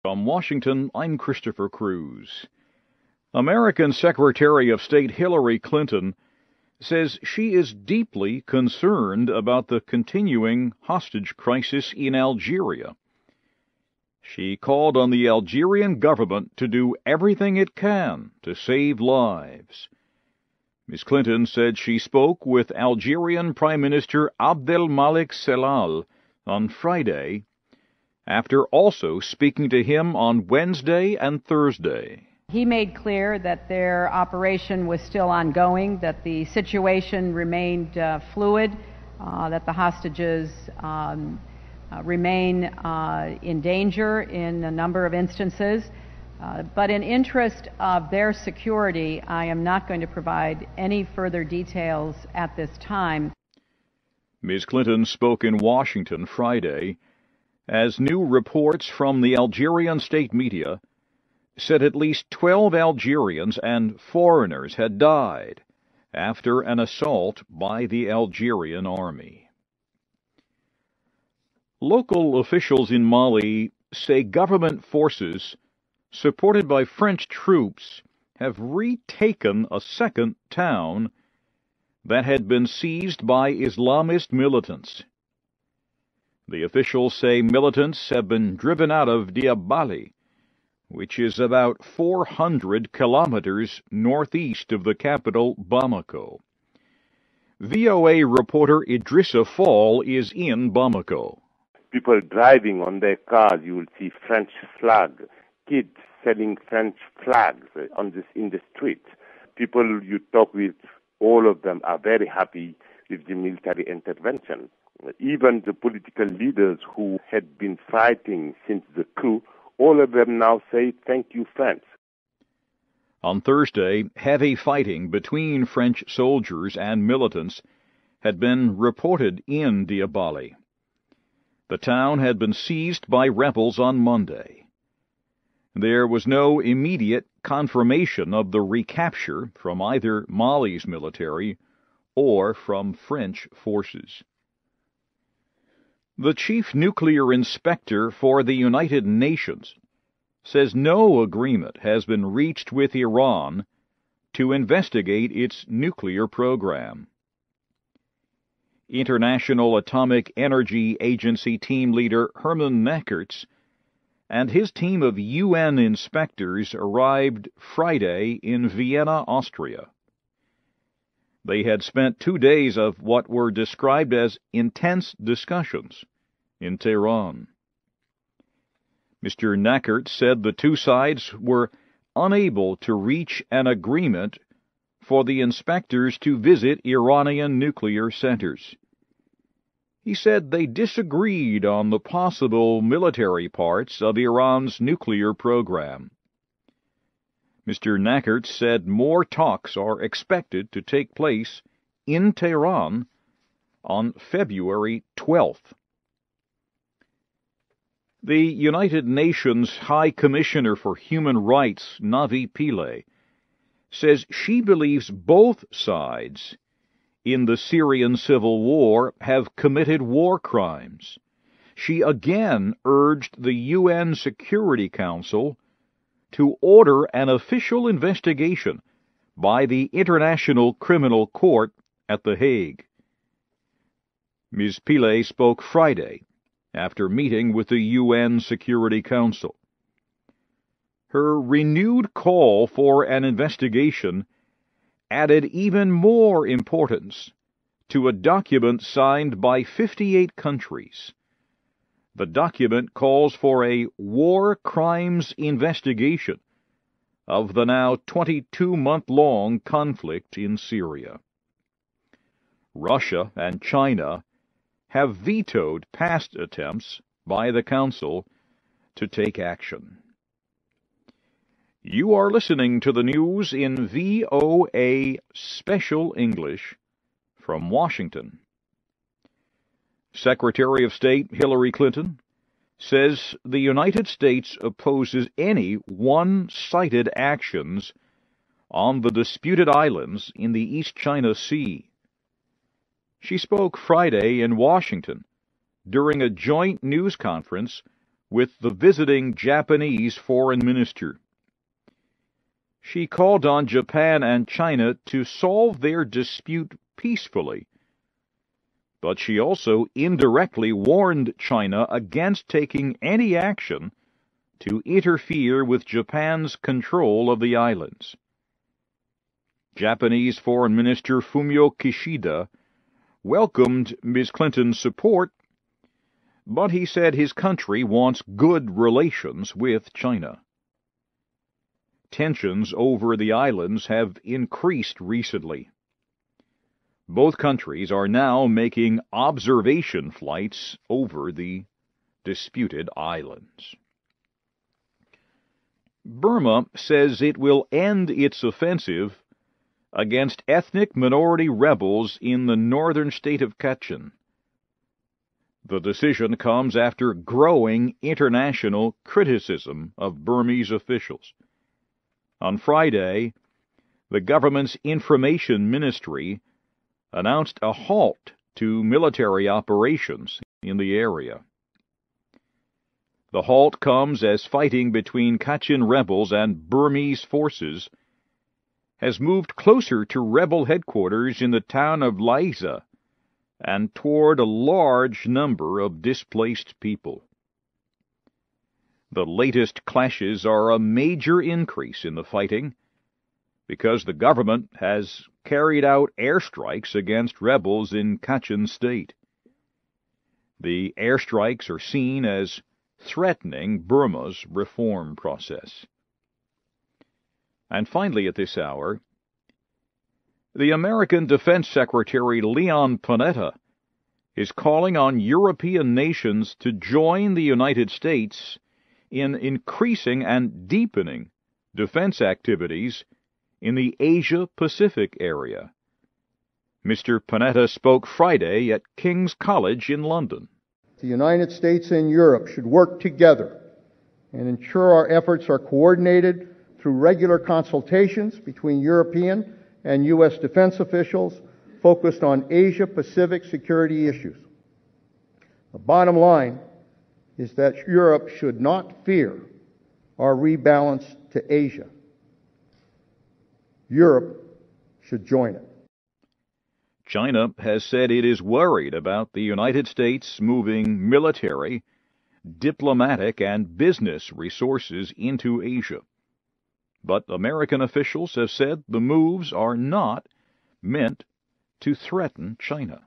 From Washington, I'm Christopher Cruz. American Secretary of State Hillary Clinton says she is deeply concerned about the continuing hostage crisis in Algeria. She called on the Algerian government to do everything it can to save lives. Ms. Clinton said she spoke with Algerian Prime Minister Abdelmalek Sellal on Friday, after also speaking to him on Wednesday and Thursday. He made clear that their operation was still ongoing, that the situation remained fluid, that the hostages remain in danger in a number of instances. But in interest of their security, I am not going to provide any further details at this time. Ms. Clinton spoke in Washington Friday as new reports from the Algerian state media said at least 12 Algerians and foreigners had died after an assault by the Algerian army. Local officials in Mali say government forces, supported by French troops, have retaken a second town that had been seized by Islamist militants. The officials say militants have been driven out of Diabali, which is about 400 kilometers northeast of the capital, Bamako. VOA reporter Idrissa Fall is in Bamako. People driving on their cars, you will see French flag. Kids selling French flags in the street. People you talk with, all of them are very happy with the military intervention. Even the political leaders who had been fighting since the coup, all of them now say, "Thank you, France." On Thursday, heavy fighting between French soldiers and militants had been reported in Diabali. The town had been seized by rebels on Monday. There was no immediate confirmation of the recapture from either Mali's military or from French forces. The chief nuclear inspector for the United Nations says no agreement has been reached with Iran to investigate its nuclear program. International Atomic Energy Agency team leader Herman Neckerts and his team of UN inspectors arrived Friday in Vienna, Austria. They had spent 2 days of what were described as intense discussions in Tehran. Mr. Nackert said the two sides were unable to reach an agreement for the inspectors to visit Iranian nuclear centers. He said they disagreed on the possible military parts of Iran's nuclear program. Mr. Nackert said more talks are expected to take place in Tehran on February 12th. The United Nations High Commissioner for Human Rights, Navi Pillay, says she believes both sides in the Syrian civil war have committed war crimes. She again urged the UN Security Council to order an official investigation by the International Criminal Court at The Hague. Ms. Pillay spoke Friday after meeting with the UN Security Council. Her renewed call for an investigation added even more importance to a document signed by 58 countries. The document calls for a war crimes investigation of the now 22-month-long conflict in Syria. Russia and China have vetoed past attempts by the Council to take action. You are listening to the news in VOA Special English from Washington. Secretary of State Hillary Clinton says the United States opposes any one-sided actions on the disputed islands in the East China Sea. She spoke Friday in Washington during a joint news conference with the visiting Japanese foreign minister. She called on Japan and China to solve their dispute peacefully, but she also indirectly warned China against taking any action to interfere with Japan's control of the islands. Japanese Foreign Minister Fumio Kishida welcomed Ms. Clinton's support, but he said his country wants good relations with China. Tensions over the islands have increased recently. Both countries are now making observation flights over the disputed islands. Burma says it will end its offensive against ethnic minority rebels in the northern state of Kachin. The decision comes after growing international criticism of Burmese officials. On Friday, the government's information ministry announced a halt to military operations in the area. The halt comes as fighting between Kachin rebels and Burmese forces has moved closer to rebel headquarters in the town of Laiza and toward a large number of displaced people. The latest clashes are a major increase in the fighting because the government has carried out airstrikes against rebels in Kachin State. The airstrikes are seen as threatening Burma's reform process. And finally at this hour, the American Defense Secretary Leon Panetta is calling on European nations to join the United States in increasing and deepening defense activities in the Asia-Pacific area. Mr. Panetta spoke Friday at King's College in London. The United States and Europe should work together and ensure our efforts are coordinated through regular consultations between European and U.S. defense officials focused on Asia-Pacific security issues. The bottom line is that Europe should not fear our rebalance to Asia. Europe should join it. China has said it is worried about the United States moving military, diplomatic, and business resources into Asia. But American officials have said the moves are not meant to threaten China.